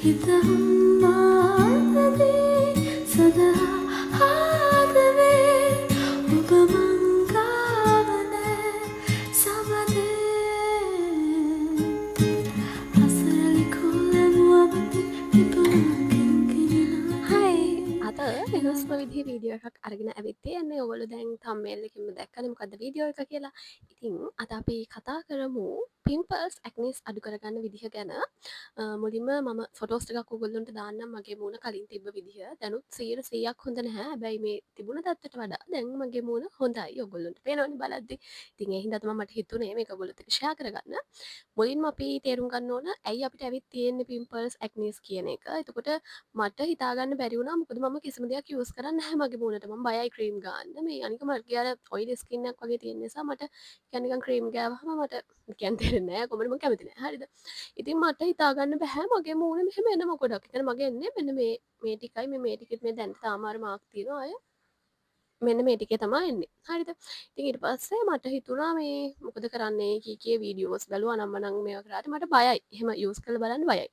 හිතම්මාදවේ සදා ආදවේ ඔබ මංගාවනෑ සමදේ අසරලි කොල්ලමුවමති විපරකින්කිරෙන හයි අද වෙනස්ම විදිහේ වීඩියෝ එකක් අරගෙන ඇවිත් තියෙන්නේ. ඔයගොල්ලෝ දැන් thumbnail එකකින්ම දැක්කද මොකද්ද වීඩියෝ එක කියලා. ඉතින් අද අපි කතා කරමු pimples acnes අඩු කරගන්න විදිහ ගැන. මුලින්ම මම ෆොටෝස් ටිකක් ඔයගොල්ලන්ට දාන්නම් මගේ මූණ කලින් තිබ්බ විදිහ. දැනුත් 100%ක් හොඳ නැහැ. හැබැයි මේ තිබුණ තත්ත්වයට වඩා දැන් මගේ මූණ හොඳයි. ඔයගොල්ලන්ට පේනවනේ බලද්දි. ඉතින් ඒ හින්දා තමයි මට හිතුනේ මේක ඔයගොල්ලොත් එක්ක ෂෙයා කරගන්න. මුලින්ම අපි තේරුම් ගන්න ඕන ඇයි අපිට ඇවිත් තියෙන්නේ pimples acnes කියන එක. එතකොට මට හිතාගන්න බැරි වුණා මොකද මම කිසිම දෙයක් යූස් කරන්නේ නැහැ මගේ මූණට. මම බයයි ක්‍රීම් ගන්න. මේ අනික මගේ අර ඔයිලි ස්කින් එකක් වගේ තියෙන නිසා මට කියන්නේ නිකන් ක්‍රීම් ගෑවහම මට කියන්නේ තේරෙන්නේ නැහැ. කොහොමද මම කැමති නැහැ. හරිද? ඉතින් මට හිතාගන්න බෑ මගේ මූණ මෙහෙම එනම ගොඩක්. ඒ කියන්නේ මගේ එන්නේ මෙන්න මේ ටිකයි මේ ටිකෙත් මේ දැන් තාම අර මාක් තියෙනවා අය. මෙන්න මේ ටිකේ තමයි එන්නේ. හරිද? ඉතින් ඊට පස්සේ මට හිතුණා මේ මොකද කරන්නේ කී වීඩියෝස් බැලුවා නම් මනම් මේවා කරාට මට බයයි. එහෙම යූස් කරලා බලන්න බයයි.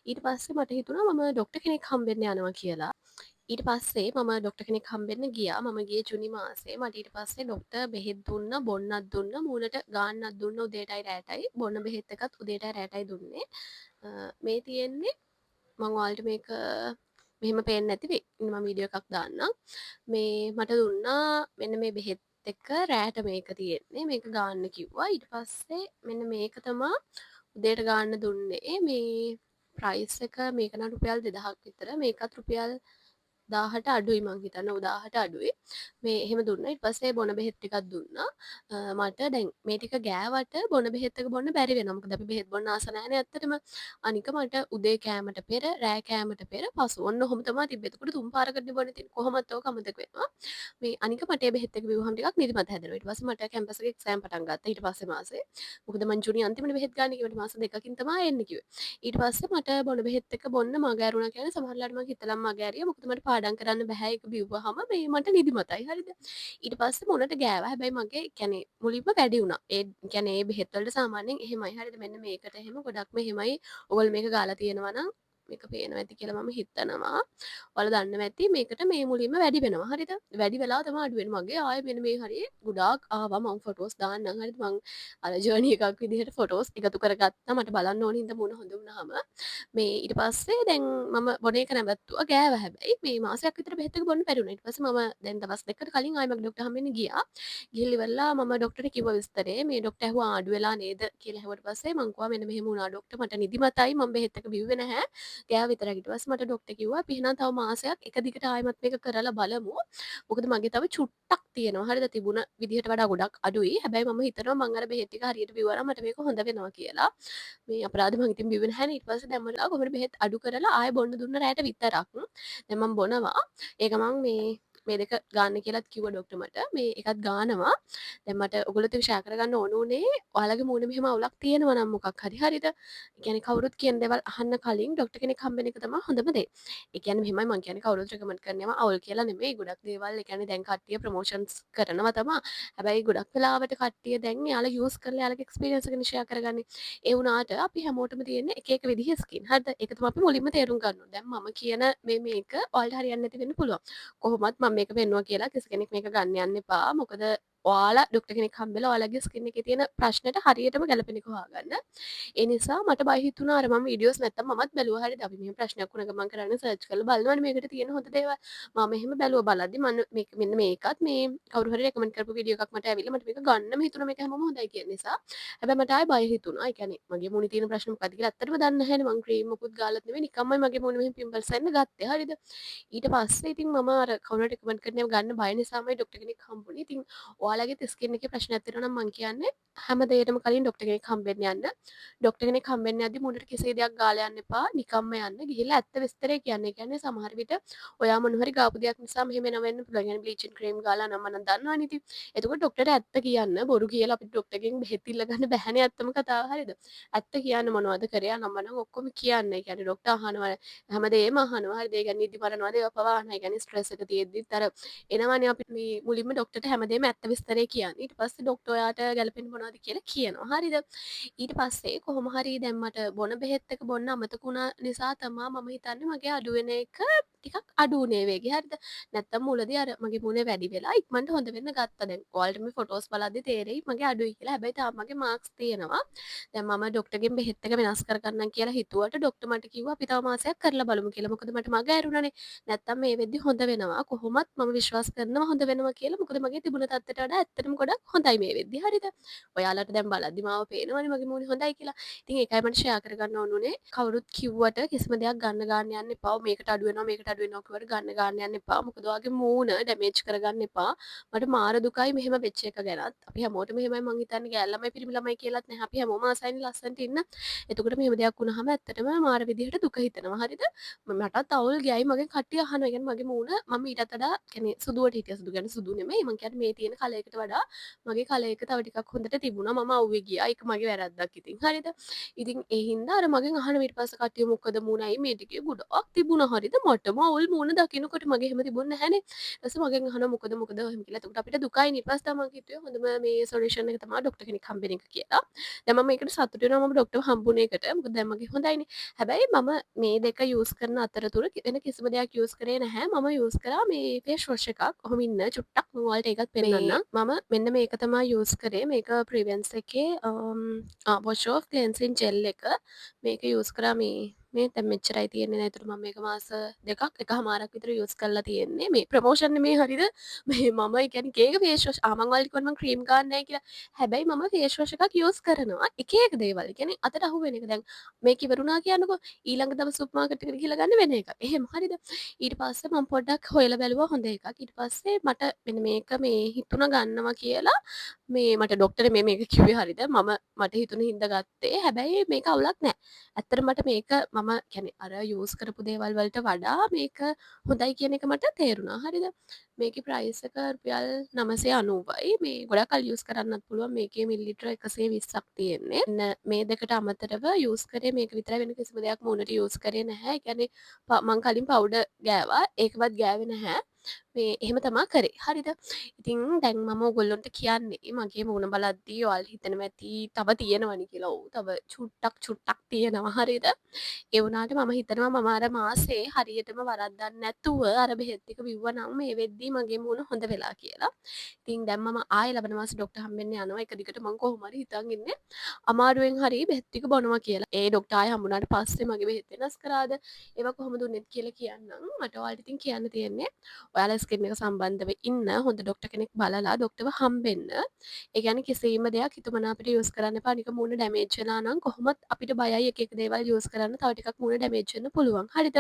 ඊට පස්සේ මට හිතුණා මම ડોක්ටර් කෙනෙක් හම්බෙන්න යනවා කියලා. ඊට පස්සේ මම ડોක්ටර් කෙනෙක් හම්බෙන්න ගියා. මම ගියේ ජුනි මාසේ. මට ඊට පස්සේ ડોක්ටර් බෙහෙත් දුන්න, බොන්නත් දුන්න, මූණට ගාන්නත් දුන්න උදේටයි රෑටයි. බොන්න බෙහෙත් එකත් උදේටයි රෑටයි දුන්නේ. මේ තියෙන්නේ මං ඔයාලට මේක මෙහෙම පේන්නේ නැති වෙයි. ඉතින් මම වීඩියෝ එකක් දාන්නම්. මේ මට දුන්නා මෙන්න මේ බෙහෙත් එක රෑට මේක තියෙන්නේ. මේක ගාන්න කිව්වා. ඊට පස්සේ මෙන්න මේක තමයි උදේට ගාන්න දුන්නේ. මේ ප්‍රයිස් එක මේක නම් රුපියල් 2000ක් විතර. මේකත් රුපියල් 1000ට අඩුයි මං හිතන්නේ 1000ට අඩුයි. මේ එහෙම දුන්නා. ඊට පස්සේ බොන බෙහෙත් ටිකක් දුන්නා. මට දැන් මේ ටික ගෑවට බොන බෙහෙත් එක බොන්න බැරි වෙනවා. මොකද අපි බෙහෙත් බොන්න ආස නැහැනේ ඇත්තටම. අනික මට උදේ කෑමට පෙර, රෑ කෑමට පෙර, පසු ඔන්න ඔහොම තමයි තිබ්බේ. එතකොට තුන් පාරකට බොන්න තියෙන කොහොමද ඔක අමතක වෙනවා. මේ අනික මට මේ බෙහෙත් එක බිව්වහම ටිකක් නිදිමත හැදෙනවා. ඊට පස්සේ මට කැම්පස් එකේ එක්සෑම් පටන් ගත්තා. ඊට පස්සේ මාසේ. මොකද මං ජූනි අන්තිමට බෙහෙත් ගන්න කිව්වට මාස දෙකකින් තමයි එන්නේ කිව්වේ. ඊට පස්සේ මට බොන බෙහෙත් එක බොන්න මග ඇරුණා කියන්නේ සමහරවිට මම හිතලම මග ඇරියා. මොකද මට පාඩම් කරන්න බෑ ඒක බිව්වහම මේ මට නිදිමතයි. හරිද? ඊට පස්සේ මොනට ගෑවා. හැබැයි මගේ කියන්නේ මුලින්ම වැඩි වුණා. ඒ කියන්නේ ඒ බෙහෙත් වලට සාමාන්‍යයෙන් එහෙමයි. හරිද? මෙන්න මේකට එහෙම ගොඩක්ම එහෙමයි. ඔයගොල්ලෝ මේක ගාලා තියෙනවා නම් මේක පේනවා ඇති කියලා මම හිතනවා. ඔයාලා දන්නවා ඇති මේකට මේ මුලින්ම වැඩි වෙනවා. හරිද? වැඩි වෙලා තමයි අඩු වෙන්නේ. මගේ ආයේ මෙන්න මේ හරිය ගොඩාක් ආවා මම ෆොටෝස් දාන්නම්. හරිද? මං අර ජර්නි එකක් විදිහට ෆොටෝස් එකතු කරගත්තා. මට බලන්න ඕනේ හින්දා මුණ හොඳ වුණාම මේ ඊට පස්සේ දැන් මම බොන එක නැවැත්තුවා ගෑවා හැබැයි මේ මාසයක් විතර බෙහෙත් එක බොන්න බැරි වුණා. ඊට පස්සේ මම දැන් දවස් දෙකකට කලින් ආයෙ මගේ ડોක්ටර් හම්බෙන්න ගියා. ගිහින් ඉවරලා මම ડોක්ටර්ට කිව්වා විස්තරේ. මේ ડોක්ටර් ඇහුවා ආඩු වෙලා නේද කියලා ඇහුවට පස්සේ මං කිව්වා මෙන්න මෙහෙම වුණා ડોක්ටර් මට නිදිමතයි මම බෙහෙත් එක බිව්වේ නැහැ. ගෑවා විතරයි. ඊට පස්සේ මට ડોක්ටර් කිව්වා අපි එහෙනම් තව මාසයක් එක දිගට ආයෙමත් මේක කරලා බලමු. මොකද මගේ තව චුට්ටක් තියෙනවා. හරිද? තිබුණ විදිහට වඩා ගොඩක් අඩුයි. හැබැයි මම හිතනවා මං අර බෙහෙත් ටික හරියට බිව්වා නම් මට මේක හොඳ වෙනවා කියලා. මේ අපරාධ මං ඉතින් බිව්වේ නැහැ නේ. ඊට පස්සේ දැන් මට කොහොමද බෙහෙත් අඩු කරලා ආයෙ බොන්න දුන්න රැයට විතරක්. දැන් මම බොනවා. ඒක මං මේ දෙක ගන්න කියලාත් කිව්වා ડોක්ටර් මට. මේ එකත් ගානවා. දැන් මට ඔයගොල්ලොත් එක්ක ෂෙයා කරගන්න ඕන උනේ ඔයාලගේ මූණේ මෙහෙම අවුලක් තියෙනවා නම් මොකක් හරි හරිද? ඒ කියන්නේ කවුරුත් කියන දේවල් අහන්න කලින් ડોක්ටර් කෙනෙක් හම්බෙන එක තමයි හොඳම දේ. ඒ කියන්නේ මෙහෙමයි මං කියන්නේ කවුරුත් රෙකමන්ඩ් කරනවා අවුල් කියලා නෙමෙයි. ගොඩක් දේවල් ඒ කියන්නේ දැන් කට්ටිය ප්‍රොමෝෂන්ස් කරනවා තමයි. හැබැයි ගොඩක් වෙලාවට කට්ටිය දැන් එයාලා යූස් කරලා එයාලගේ එක්ස්පීරියන්ස් එක ෂෙයා කරගන්නේ. ඒ වුණාට අපි හැමෝටම තියෙන එක එක විදිහේ ස්කින්. හරිද? ඒක තමයි අපි මුලින්ම තේරුම් ගන්න ඕනේ. දැන් මම කියන මේක ඔයාලට හරියන්නේ නැති වෙන්න පුළුවන්. කොහොමත් මම මේක පෙන්නුවා කියලා කිසි කෙනෙක් මේක ගන්න යන්න එපා. මොකද ඔයාලා ડોක්ටර් කෙනෙක් හම්බෙලා ඔයාලගේ ස්කින් එකේ තියෙන ප්‍රශ්නෙට හරියටම ගැලපෙන එක හොයාගන්න. ඒ නිසා මට බය හිතුණා අර මම වීඩියෝස් නැත්තම් මමත් බැලුවා හරිද අපි මෙහෙම ප්‍රශ්නයක් වුණ ගමන් කරන්නේ සර්ච් කරලා බලනවනේ මේකට තියෙන හොඳ දේවල්. මම එහෙම බැලුවා බලද්දි මම මේක මෙන්න මේකත් මේ කවුරු හරි රෙකමන්ඩ් කරපු වීඩියෝ එකක් මට ඇවිල්ලා මට මේක ගන්නම හිතුණා මේක හැමෝම හොඳයි කියන නිසා. හැබැයි මට ආයෙ බය හිතුණා. ඒ කියන්නේ මගේ මූණේ තියෙන ප්‍රශ්න මොකක්ද කියලා ඇත්තටම දන්නේ නැහැනේ මං ක්‍රීම් මොකුත් ගාලත් නෙමෙයි නිකම්මයි මගේ මූණේ මෙහෙම පිම්පල්ස් එන්න ගත්තේ. හරිද? ඊට පස්සේ ඉතින් මම අර කවුරුහරි රෙකමන්ඩ් කරන ඒවා ගන්න බය නිසාමයි ડોක්ටර් කෙනෙක් හම්බුනේ. ඉතින් ඔයාලගේ ස්කින් එකේ ප්‍රශ්නයක් තියෙනවා නම් මං කියන්නේ හැම දෙයකටම කලින් ડોක්ටර් කෙනෙක් හම්බෙන්න යන්න. ડોක්ටර් කෙනෙක් හම්බෙන්න යද්දි මුණට කිසි දෙයක් ගාලා යන්න එපා. නිකම්ම යන්න. ගිහිල්ලා ඇත්ත විස්තරේ කියන්නේ. කියන්නේ සමහර විට ඔයා මොන හරි ගාපු දෙයක් නිසා මෙහෙම එන වෙන්න පුළුවන්. يعني බ්ලීචින් ක්‍රීම් ගාලා නම් මම දන්නවනේ ඉතින්. එතකොට ડોක්ටර්ට ඇත්ත කියන්න. බොරු කියලා අපිට ડોක්ටර්ගෙන් බෙහෙත් ඉල්ල ගන්න බැහැනේ ඇත්තම කතාව. හරිද? ඇත්ත කියන්න මොනවද කරේ නම නම් ඔක්කොම කියන්න. ඒ කියන්නේ ડોක්ටර් අහනවා හැමදේම අහනවා. හරිද? ඒ කියන්නේ නිදි මරනවාද ඒවා පවා අහනවා. ඒ කියන්නේ ස්ට්‍රෙස් එක තියෙද්දිත් අර එනවනේ අපිට මේ මුලින්ම ડોක්ටර්ට හැමදේම ඇත්ත විස්තරේ කියන්නේ. ඊට පස්සේ ඩොක්ටර් ඔයාට ගැලපෙන්නේ මොනවද කියලා කියනවා. හරිද? ඊට පස්සේ කොහොම හරි දැන් මට බොන බෙහෙත් එක බොන්න අමතක වුණා නිසා තමා මම හිතන්නේ මගේ අඩු වෙන එක ටිකක් අඩු වුණේ වේගෙ. හරිද? නැත්තම් මුලදී අර මගේ මූණේ වැඩි වෙලා ඉක්මනට හොඳ වෙන්න ගත්තා. දැන් ඔයාලට මේ ෆොටෝස් බලද්දි තේරෙයි මගේ අඩුයි කියලා. හැබැයි තාම මගේ මාක්ස් තියෙනවා. දැන් මම ඩොක්ටර්ගෙන් බෙහෙත් එක වෙනස් කරගන්නම් කියලා හිතුවට ඩොක්ටර් මට කිව්වා අපි තව මාසයක් කරලා බලමු කියලා. මොකද මට මග ඇරුණානේ. නැත්තම් මේ වෙද්දි හොඳ වෙනවා. කොහොමත් මම විශ්වාස කරනවා හොඳ වෙනවා කියලා. මොකද මගේ තිබුණ තත්ත්වයට වඩා ඇත්තටම ගොඩක් හොඳයි මේ වෙද්දි. හරිද? ඔයාලට දැන් බලද්දි මාව පේනවනේ මගේ මූණේ හොඳයි කියලා. ඉතින් ඒකයි මට ෂෙයා කරගන්න ඕන උනේ. කවුරුත් කිව්වට කිසිම දෙයක් ගන්න යන්න එපා. මේකට අඩු වෙනවා මේකට අඩු වෙනවා කිව්වට ගන්න යන්න එපා. මොකද ඔයාගේ මූණ ඩැමේජ් කරගන්න එපා. මට මාර දුකයි මෙහෙම වෙච්ච එක ගැනත්. අපි හැමෝටම මෙහෙමයි මං හිතන්නේ ගෑල් ළමයි පිරිමි ළමයි කියලාත් නැහැ. අපි හැමෝම ආසයිනේ ලස්සනට ඉන්න. එතකොට මෙහෙම දෙයක් වුණාම ඇත්තටම මාර විදිහට දුක හිතෙනවා. හරිද? මටත් අවුල් ගියයි මගෙන් කට්ටිය අහනවා. කියන්නේ මගේ මූණ මම ඊටත් වඩා කියන්නේ සුදුවට හිටියා. සුදු කියන්නේ සුදු නෙමෙයි. මං කියන්නේ මේ තියෙන කලයකට වඩා මගේ කලයක තව ටිකක් හොඳට තිබුණා. මම අවුවේ ගියා. ඒක මගේ වැරද්දක් ඉතින්. හරිද? ඉතින් ඒ හින්දා අර මගෙන් අහන ඊට පස්සේ කට්ටිය මොකද මූණයි මේ ටිකේ ගොඩක් තිබුණා. හරිද? මටම අවුල් මූණ දකින්නකොට මගේ එහෙම තිබුණ නැහනේ. ඊට පස්සේ මගෙන් අහනවා මොකද එහෙම කියලා. එතකොට අපිට දුකයි ඊට පස්සේ තමයි මං හිතුවේ හොඳම මේ සොලියුෂන් එක තමයි ඩොක්ටර් කෙනෙක් හම්බෙන එක කියලා. දැන් මම ඒකට සතුටු වෙනවා මම ඩොක්ටර් හම්බුන එකට. මොකද දැන් මගේ හොඳයිනේ. හැබැයි මම මේ දෙක යූස් කරන අතරතුර වෙන කිසිම දෙයක් යූස් කරේ නැහැ. මම යූස් කරා මේ ෆේස් වොෂ් එකක්. ඔහොම ඉන්න චුට්ටක් මම ඔයාලට ඒකත් පෙන්නන්නම්. මම මෙන්න මේක තමයි යූස් කරේ. මේක ප්‍රිවෙන්ස් එකේ වොෂ් ඔෆ් ක්ලෙන්සින් ජෙල් එක. මේක යූස් කරා මේ දැන් මෙච්චරයි තියෙන්නේ නේද? මම මේක මාස දෙකක් එකහමාරක් විතර යූස් කරලා තියෙන්නේ. මේ ප්‍රොමෝෂන් නෙමේ හරිද? මේ මම ඒ කියන්නේ එක එක ෆේස් වොෂ් මම ඔයාලට කිව්වා මම ක්‍රීම් ගන්න නැහැ කියලා. හැබැයි මම ෆේස් වොෂ් එකක් යූස් කරනවා. එක එක දේවල්. කියන්නේ අතට අහු වෙන එක. දැන් මේක ඉවරුණා කියන්නකෝ ඊළඟ දවස් සුපර් මාකට් එකට ගිහලා ගන්න වෙන එකක්. එහෙම හරිද? ඊට පස්සේ මම පොඩ්ඩක් හොයලා බැලුවා හොඳ එකක්. ඊට පස්සේ මට මෙන්න මේක මේ හිතුණ ගන්නවා කියලා මේ මට ඩොක්ටර් මේක කිව්වේ හරිද? මට හිතුණ හින්දා ගත්තේ. හැබැයි මේක අවුලක් නැහැ. ඇත්තට මට මේක මම කියන්නේ අර යූස් කරපු දේවල් වලට වඩා මේක හොඳයි කියන එක මට තේරුණා. හරිද? මේකේ ප්‍රයිස් එක රුපියල් 990යි. මේ ගොඩක් කල් යූස් කරන්නත් පුළුවන්. මේකේ මිලිලිටර 120ක් තියෙන්නේ. මේ දෙකට අමතරව යූස් කරේ මේක විතරයි වෙන කිසිම දෙයක් මූණට යූස් කරේ නැහැ. ඒ කියන්නේ මං කලින් පවුඩර් ගෑවා. ඒකවත් ගෑවේ නැහැ. මේ එහෙම තමා කරේ. හරිද? ඉතින් දැන් මම ඔයගොල්ලන්ට කියන්නේ මගේ මූණ බලද්දී ඔයාලා හිතනවා ඇති තව තියෙනවනේ කියලා. ඔව් තව චුට්ටක් තියෙනවා. හරිද? ඒ වුණාට මම හිතනවා මම අර මාසේ හරියටම වරද්දන්නේ නැතුව අර බෙහෙත් ටික බිව්වනම් මේ වෙද්දී මගේ මූණ හොඳ වෙලා කියලා. ඉතින් දැන් මම ආයෙ ලබන මාසේ ඩොක්ටර් හම්බෙන්න යනවා. එක දිගට මං කොහොම හරි හිතන් ඉන්නේ අමාරුවෙන් හරි බෙහෙත් ටික බොනවා කියලා. ඒ ඩොක්ටර් ආයෙ හම්බුනාට පස්සේ මගේ බෙහෙත් වෙනස් කරාද ඒවා කොහොමද උනේත් කියලා කියන්නම්. මට ඔයාලට ඉතින් කියන්න තියෙන්නේ ඔයාලා ස්කින් එක සම්බන්ධව ඉන්න හොඳ ඩොක්ටර් කෙනෙක් බලලා ඩොක්ටර්ව හම්බෙන්න. ඒ කියන්නේ කිසිම දෙයක් හිතුමනාපට යූස් කරන්න එපා. නික මූණ ඩැමේජ් වෙලා නම් කොහොමත් අපිට බයයි එක එක දේවල් යූස් කරන්න තව ටිකක් මූණ ඩැමේජ් වෙන්න පුළුවන්. හරිද?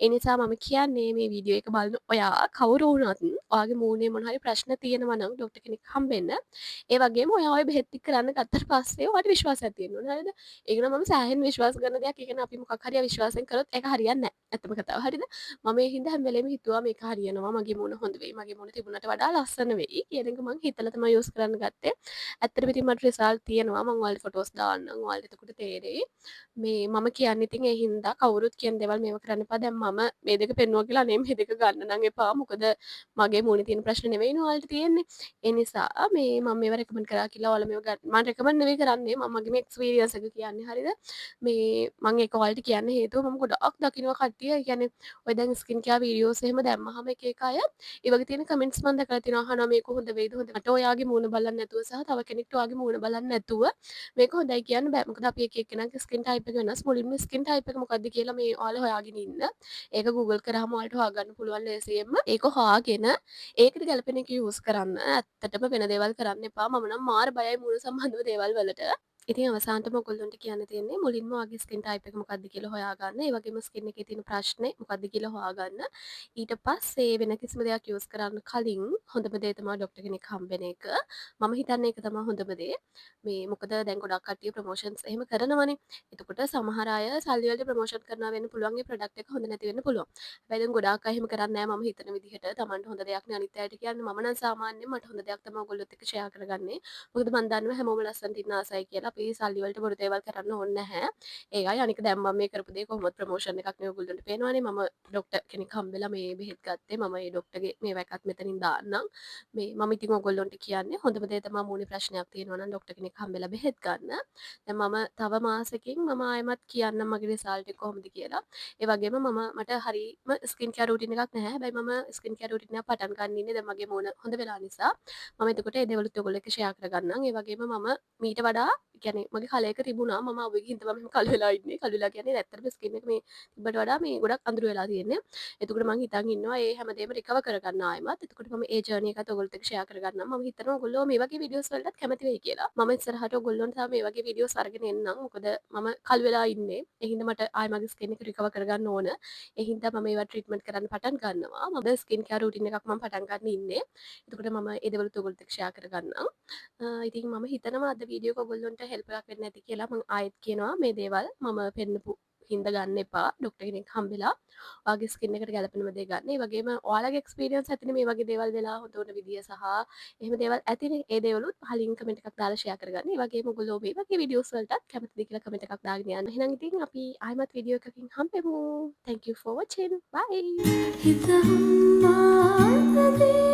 ඒ නිසා මම කියන්නේ මේ වීඩියෝ එක බලන ඔයා කවුරු වුණත් ඔයාගේ මූණේ මොන හරි ප්‍රශ්න තියෙනවා නම් ඩොක්ටර් කෙනෙක් හම්බෙන්න. ඒ වගේම ඔයා ඔය බෙහෙත් ටික කරන්න ගත්තට පස්සේ ඔයාට විශ්වාසයක් තියෙන්න ඕනේ. හරිද? ඒක නම් මම සෑහෙන විශ්වාස කරන දෙයක්. ඒ කියන්නේ අපි මොකක් හරි අවිශ්වාසයෙන් කරොත් ඒක හරියන්නේ නැහැ. ඇත්තම කතාව. හරිද? මම ඒ හින්දා හැම වෙලේම හිතුවා මේක හරියනවා. මගේ මූණ හොඳ වෙයි. මගේ මූණ තිබුණට වඩා ලස්සන වෙයි කියන එක මං හිතලා තමයි යූස් කරන්න ගත්තේ. ඇත්තටම ඉතින් මට රිසල්ට් තියෙනවා. මං ඔයාලට ෆොටෝස් දාන්නම්. ඔයාලට එතකොට තේරෙයි. මේ මම කියන්නේ ඉතින් ඒ හින්දා කවුරුත් කියන දේවල් මේව කරන්න එපා. දැන් මම මේ දෙක පෙන්නුවා කියලා අනේ මේ දෙක ගන්න නම් එපා. මොකද මගේ මූණේ තියෙන ප්‍රශ්න නෙවෙයිනේ ඔයාලට තියෙන්නේ. ඒ නිසා මේ මම මේව රෙකමන්ඩ් කරා කියලා ඔයාලා මේව ගන්න. මම රෙකමන්ඩ් නෙවෙයි කරන්නේ. මම මගේ මේ එක්ස්පීරියන්ස් එක කියන්නේ. හරිද? මේ මම ඒක ඔයාලට කියන්න හේතුව මම ගොඩක් දකින්නවා කට්ටිය. ඒ කියන්නේ ඔය දැන් ස්කින් කෙයාර් වීඩියෝස් එහෙම දැම්මහම එක එක අය ඒ වගේ තියෙන කමෙන්ට්ස් මම දැකලා තියෙනවා. අහනවා මේක හොඳ වෙයිද හොඳ මට ඔයාගේ මූණ බලන්න නැතුව සහ තව කෙනෙක්ට ඔයාගේ මූණ බලන්න නැතුව මේක හොඳයි කියන්න බෑ. මොකද අපි එක එක්කෙනාගේ ස්කින් ටයිප් එක වෙනස්. මුලින්ම ස්කින් ටයිප් එක මොකක්ද කියලා මේ ඔයාලා හොයාගෙන ඉන්න. ඒක Google කරාම ඔයාලට හොයාගන්න පුළුවන් ලේසියෙන්ම. ඒක හොයාගෙන ඒකට ගැලපෙන එක යූස් කරන්න. ඇත්තටම වෙන දේවල් කරන්න එපා. මම නම් මාර බයයි මූණ සම්බන්ධව දේවල් වලට. ඉතින් අවසානටම ඔයගොල්ලන්ට කියන්න තියෙන්නේ මුලින්ම ඔයාගේ ස්කින් ටයිප් එක මොකක්ද කියලා හොයාගන්න. ඒ වගේම ස්කින් එකේ තියෙන ප්‍රශ්නේ මොකක්ද කියලා හොයාගන්න. ඊට පස්සේ වෙන කිසිම දෙයක් යූස් කරන්න කලින් හොඳම දේ තමයි ඩොක්ටර් කෙනෙක් හම්බෙන එක. මම හිතන්නේ ඒක තමයි හොඳම දේ. මේ මොකද දැන් ගොඩක් කට්ටිය ප්‍රොමෝෂන්ස් එහෙම කරනවනේ. එතකොට සමහර අය සල්ලි වලට ප්‍රොමෝෂන් කරනවා වෙන්න පුළුවන්. ඒ ප්‍රොඩක්ට් එක හොඳ නැති වෙන්න පුළුවන්. හැබැයි දැන් ගොඩාක් අය එහෙම කරන්නේ නැහැ. මම හිතන විදිහට Tamanට හොඳ දෙයක් නේ අනිත් අයට කියන්නේ. මම නම් සාමාන්‍යයෙන් මට හොඳ දෙයක් තමයි ඔයගොල්ලොත් එක්ක ෂෙයා කරගන්නේ. මොකද මම දන්නවා හැමෝම ලස්සනට ඉන්න ආසයි කියලා. අපි සල්ලි වලට බොරු දේවල් කරන්න ඕනේ නැහැ. ඒකයි අනික දැන් මම මේ කරපු දේ කොහොමද ප්‍රොමෝෂන් එකක් නේ ඔයගොල්ලන්ට පේනවනේ. මම ડોක්ටර් කෙනෙක් හම්බෙලා මේ බෙහෙත් ගත්තේ. මම මේ ડોක්ටර්ගේ මේවා එකත් මෙතනින් දාන්නම්. මේ මම ඉතින් ඔයගොල්ලන්ට කියන්නේ හොඳම දේ තමයි මූණේ ප්‍රශ්නයක් තියෙනවා නම් ડોක්ටර් කෙනෙක් හම්බෙලා බෙහෙත් ගන්න. දැන් මම තව මාසෙකින් මම ආයෙමත් කියන්නම් මගේ රිසල්ට් එක කොහොමද කියලා. ඒ වගේම මට හරිම ස්කින් කෙයාර් රූටින් එකක් නැහැ. හැබැයි මම ස්කින් කෙයාර් රූටින් එක පටන් ගන්න ඉන්නේ දැන් මගේ මූණ හොඳ වෙලා නිසා. මම එතකොට ඒ දේවලුත් ඔයගොල්ලෝ එක්ක ෂෙයා කරගන්නම්. ඒ වගේම මම මීට වඩා කියන්නේ මගේ කලයක තිබුණා මම අවුවේ ගිහින් තමයි මම කළු වෙලා ඉන්නේ. කළු වෙලා කියන්නේ ඇත්තටම ස්කින් එක මේ තිබ්බට වඩා මේ ගොඩක් අඳුර වෙලා තියෙන්නේ. එතකොට මම හිතන් ඉන්නවා ඒ හැමදේම රිකවර් කරගන්න ආයෙමත්. එතකොට මම ඒ ජර්නි එකත් ඔයගොල්ලොත් එක්ක ෂෙයා කරගන්නම්. මම හිතනවා ඔයගොල්ලෝ මේ වගේ වීඩියෝස් වලටත් කැමති වෙයි කියලා. මම ඉස්සරහට ඔයගොල්ලොන්ට තව මේ වගේ වීඩියෝස් අරගෙන එන්නම්. මොකද මම කළු වෙලා ඉන්නේ. ඒ හින්දා මට ආයෙ මගේ ස්කින් එක රිකවර් කරගන්න ඕන. ඒ හින්දා මම ඒවා ට්‍රීට්මන්ට් කරන්න පටන් ගන්නවා. මම ස්කින් කෙයාර් රූටින් එකක් මම පටන් ගන්න ඉන්නේ. එතකොට මම ඒ දේවලුත් ඔයගොල්ලොත් එක්ක ෂෙයා කරගන්නම්. ඉතින් මම හිතනවා අද වීඩියෝ එක ඔයගොල්ලොන්ට හෙල්ප් එකක් වෙන්න ඇති කියලා. මම ආයෙත් කියනවා මේ දේවල් මම පෙන්නපු හින්දා ගන්න එපා. ડોක්ටර් කෙනෙක් හම්බෙලා ඔයාගේ ස්කින් එකට ගැලපෙනම දේ ගන්න. ඒ වගේම ඔයාලගේ එක්ස්පීරියන්ස් ඇතිනේ මේ වගේ දේවල් වෙලා හොඳ වුණ විදිය සහ එහෙම දේවල් ඇතිනේ. ඒ දේවලුත් පහලින් කමෙන්ට් එකක් දාලා ෂෙයා කරගන්න. ඒ වගේම ඔයගොල්ලෝ මේ වගේ වීඩියෝස් වලටත් කැමතිද කියලා කමෙන්ට් එකක් දාගෙන යන්න. එහෙනම් ඉතින් අපි ආයෙමත් වීඩියෝ එකකින් හම්බෙමු. Thank you for watching. Bye. හිත හම්බාදදී